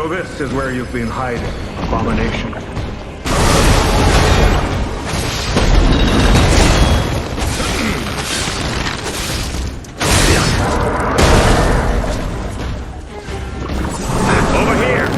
So this is where you've been hiding, abomination. Over here!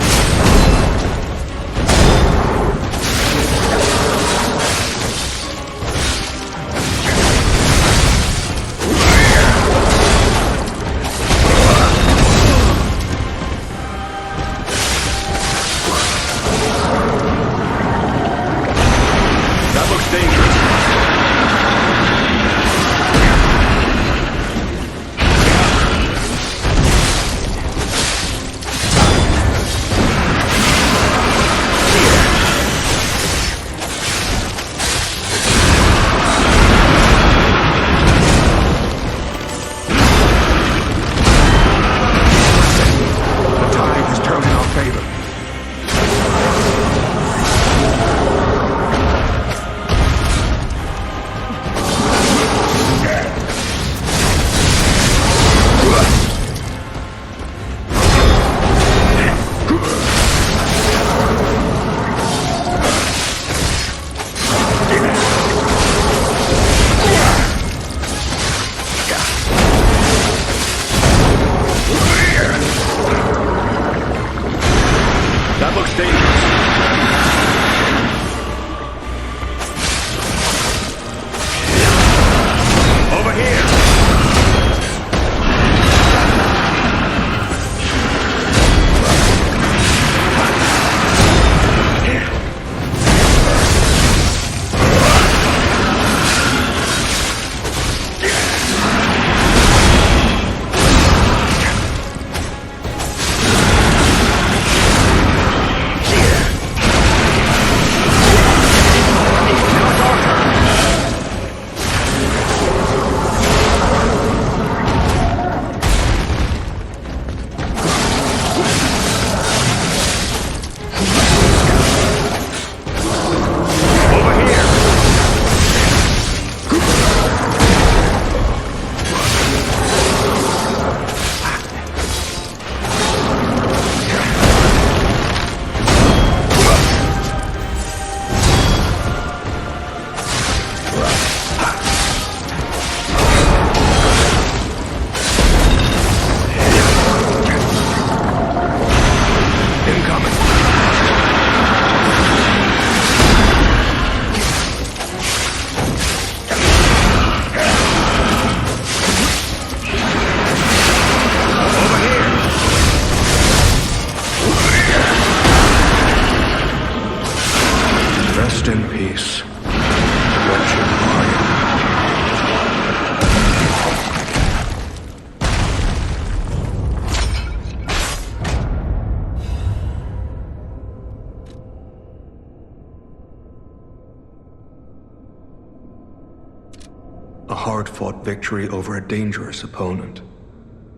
A hard-fought victory over a dangerous opponent,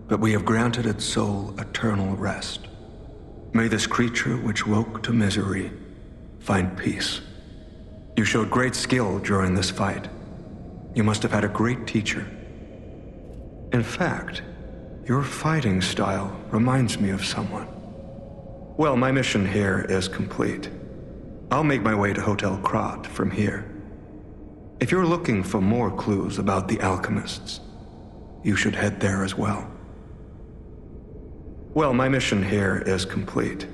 but we have granted its soul eternal rest. May this creature which woke to misery find peace. You showed great skill during this fight. You must have had a great teacher. In fact, your fighting style reminds me of someone. Well, my mission here is complete. I'll make my way to Hotel Krat from here. If you're looking for more clues about the Alchemists, you should head there as well. Well, my mission here is complete.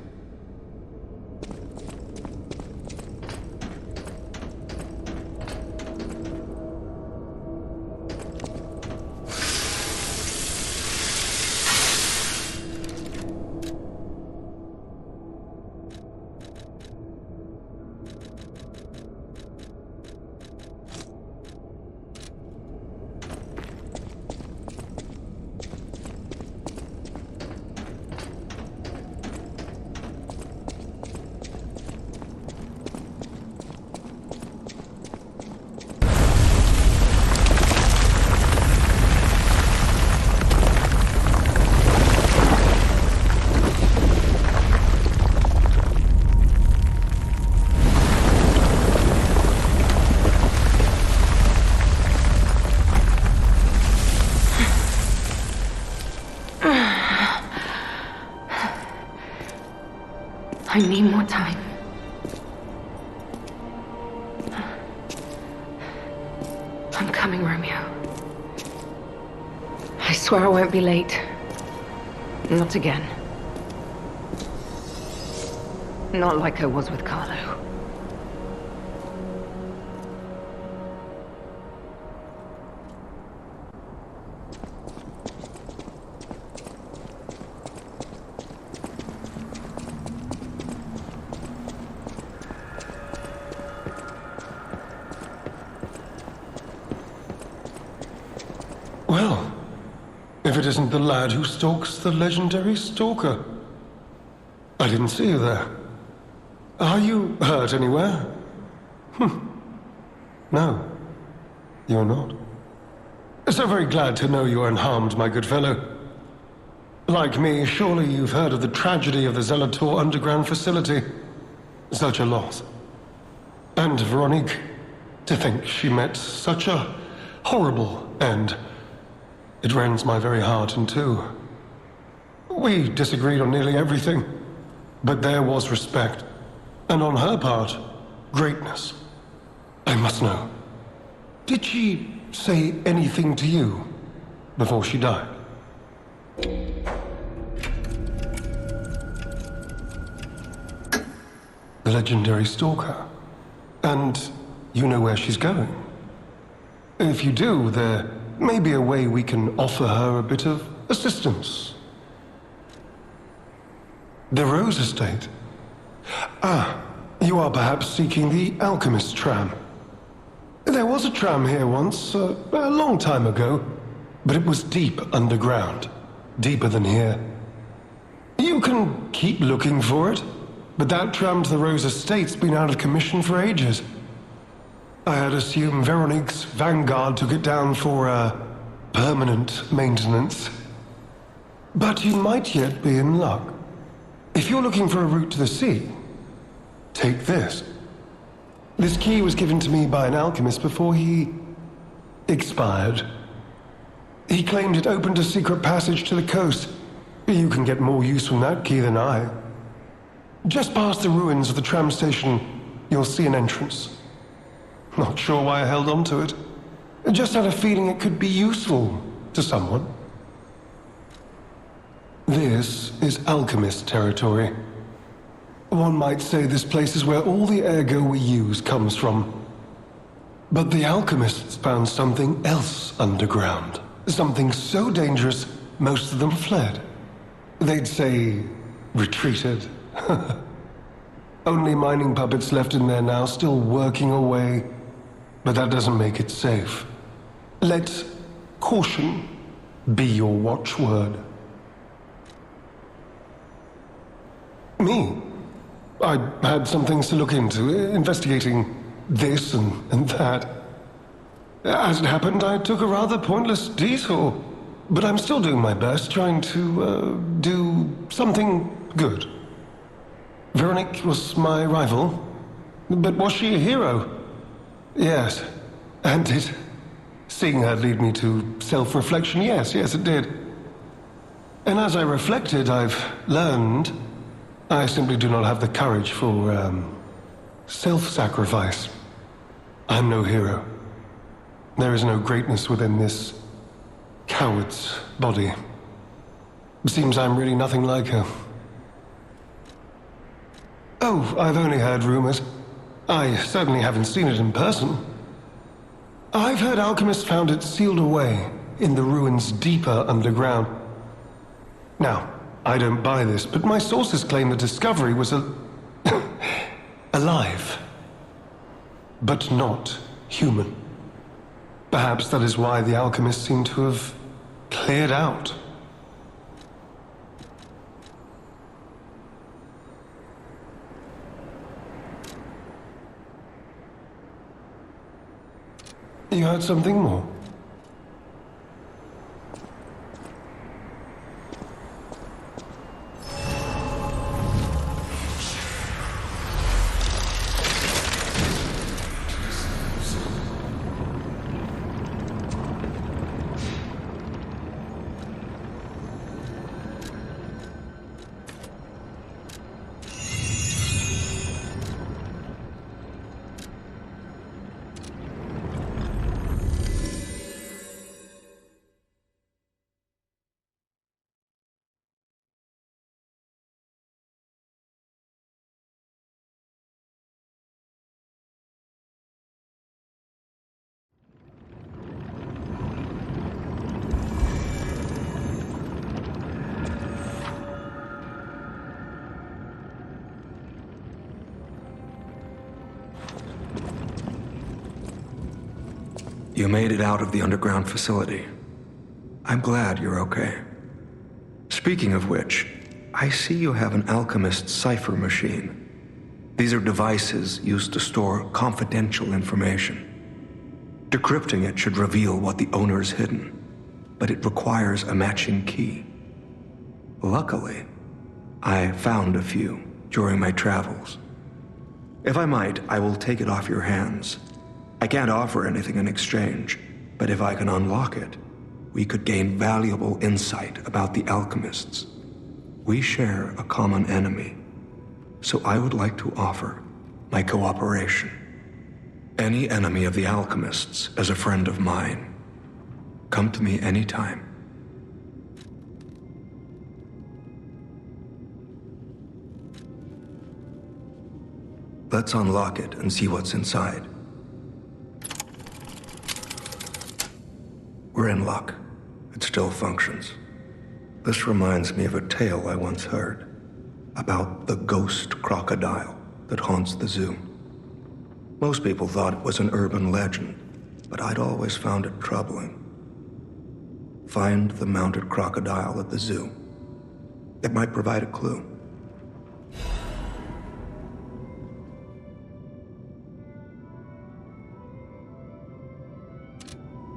I need more time. I'm coming, Romeo. I swear I won't be late. Not again. Not like I was with Carlo. Well, if it isn't the lad who stalks the legendary stalker. I didn't see you there. Are you hurt anywhere? No, you're not. So very glad to know you are unharmed, my good fellow. Like me, surely you've heard of the tragedy of the Zelator underground facility. Such a loss. And Veronique, to think she met such a horrible end. It rends my very heart in two. We disagreed on nearly everything, but there was respect, and on her part, greatness. I must know, did she say anything to you before she died? The legendary stalker. And you know where she's going? If you do, there may be a way we can offer her a bit of assistance. The Rose Estate. Ah, you are perhaps seeking the Alchemist tram. There was a tram here once, a long time ago, but it was deep underground. Deeper than here. You can keep looking for it, but that tram to the Rose Estate's been out of commission for ages. I had assumed Veronique's Vanguard took it down for, permanent maintenance. But you might yet be in luck. If you're looking for a route to the sea, take this. This key was given to me by an alchemist before he expired. He claimed it opened a secret passage to the coast. You can get more use from that key than I. Just past the ruins of the tram station, you'll see an entrance. Not sure why I held on to it. I just had a feeling it could be useful to someone. This is alchemist territory. One might say this place is where all the ergo we use comes from. But the alchemists found something else underground. Something so dangerous, most of them fled. They'd say, retreated. Only mining puppets left in there now, still working away. But that doesn't make it safe. Let caution be your watchword. Me? I had some things to look into, investigating this and that. As it happened, I took a rather pointless detour. But I'm still doing my best, trying to, do something good. Veronique was my rival, but was she a hero? Yes, and did seeing her lead me to self-reflection? Yes, it did. And as I reflected, I've learned I simply do not have the courage for, self-sacrifice. I'm no hero. There is no greatness within this coward's body. It seems I'm really nothing like her. Oh, I've only heard rumors. I certainly haven't seen it in person. I've heard alchemists found it sealed away in the ruins deeper underground. Now, I don't buy this, but my sources claim the discovery was alive, but not human. Perhaps that is why the alchemists seem to have cleared out. You heard something more? You made it out of the underground facility. I'm glad you're okay. Speaking of which, I see you have an alchemist's cipher machine. These are devices used to store confidential information. Decrypting it should reveal what the owner's hidden, but it requires a matching key. Luckily, I found a few during my travels. If I might, I will take it off your hands. I can't offer anything in exchange, but if I can unlock it, we could gain valuable insight about the alchemists. We share a common enemy, so I would like to offer my cooperation. Any enemy of the alchemists is a friend of mine. Come to me anytime. Let's unlock it and see what's inside. We're in luck. It still functions. This reminds me of a tale I once heard about the ghost crocodile that haunts the zoo. Most people thought it was an urban legend, but I'd always found it troubling. Find the mounted crocodile at the zoo. It might provide a clue.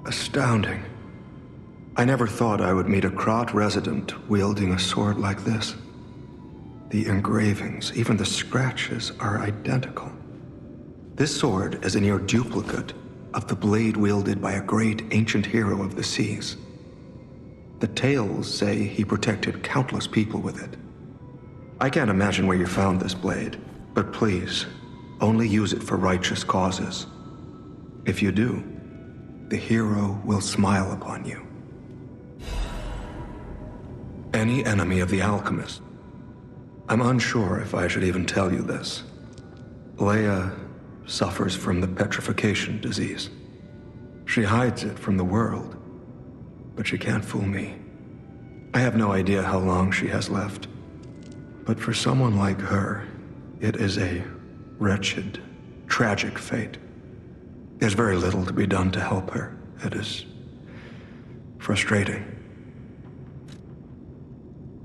Astounding. I never thought I would meet a Krot resident wielding a sword like this. The engravings, even the scratches, are identical. This sword is a near duplicate of the blade wielded by a great ancient hero of the seas. The tales say he protected countless people with it. I can't imagine where you found this blade, but please, only use it for righteous causes. If you do, the hero will smile upon you. Any enemy of the alchemist. I'm unsure if I should even tell you this. Leia suffers from the petrification disease. She hides it from the world, but she can't fool me. I have no idea how long she has left, but for someone like her, it is a wretched, tragic fate. There's very little to be done to help her. It is frustrating.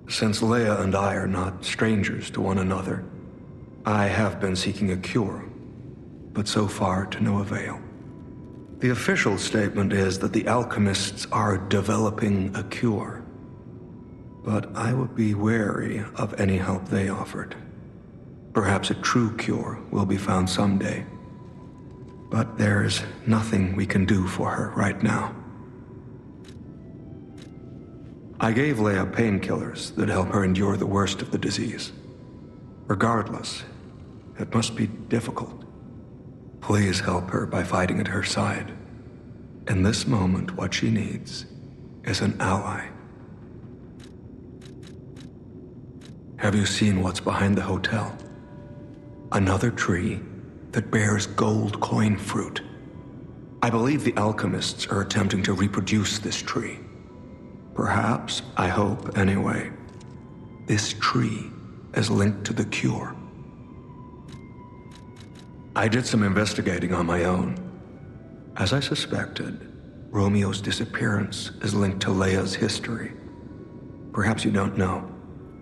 Since Leia and I are not strangers to one another, I have been seeking a cure, but so far to no avail. The official statement is that the alchemists are developing a cure, but I would be wary of any help they offered. Perhaps a true cure will be found someday, but there's nothing we can do for her right now. I gave Leia painkillers that help her endure the worst of the disease. Regardless, it must be difficult. Please help her by fighting at her side. In this moment, what she needs is an ally. Have you seen what's behind the hotel? Another tree that bears gold coin fruit. I believe the alchemists are attempting to reproduce this tree. Perhaps, I hope anyway, this tree is linked to the cure. I did some investigating on my own. As I suspected, Romeo's disappearance is linked to Leia's history. Perhaps you don't know.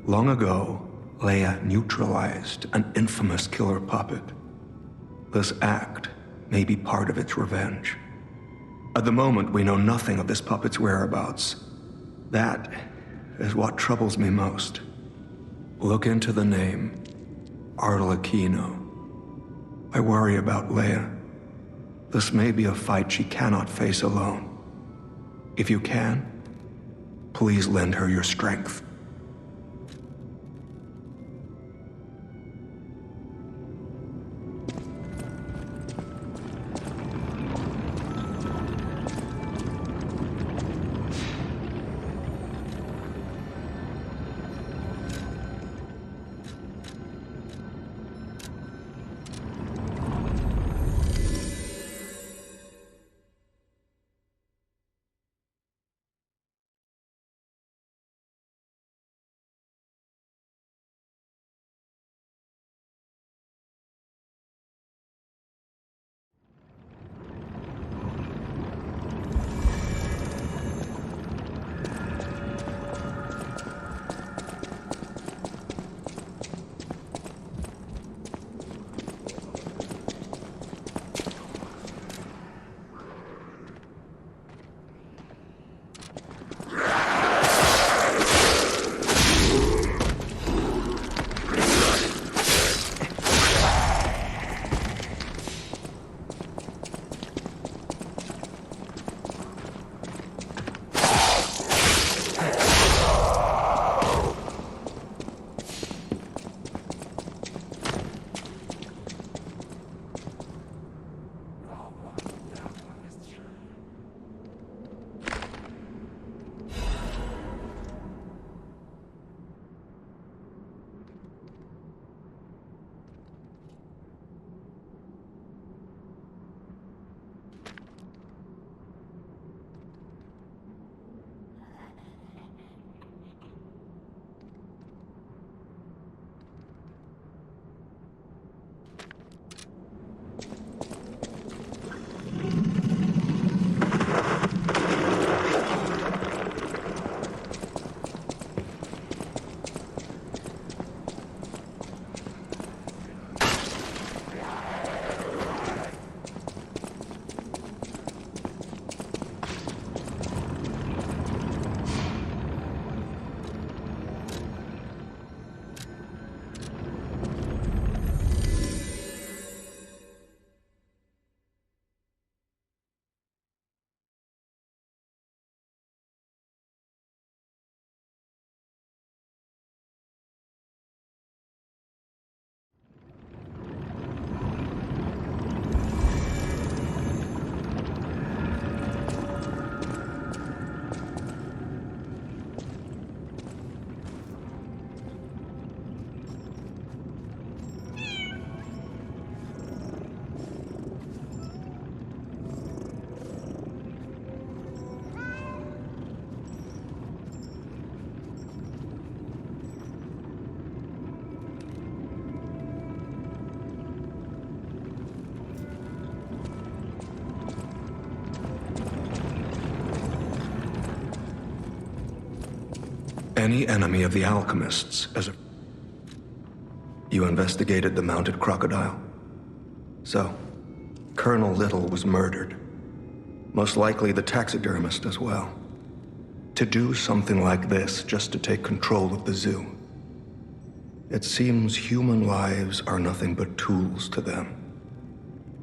Long ago, Leia neutralized an infamous killer puppet. This act may be part of its revenge. At the moment, we know nothing of this puppet's whereabouts. That is what troubles me most. Look into the name, Arlecchino. I worry about Leia. This may be a fight she cannot face alone. If you can, please lend her your strength. any enemy of the alchemists as a... You investigated the mounted crocodile. So, Colonel Little was murdered. Most likely the taxidermist as well. To do something like this just to take control of the zoo. It seems human lives are nothing but tools to them.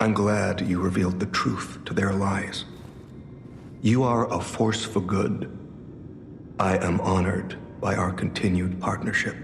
I'm glad you revealed the truth to their lies. You are a force for good. I am honored by our continued partnership.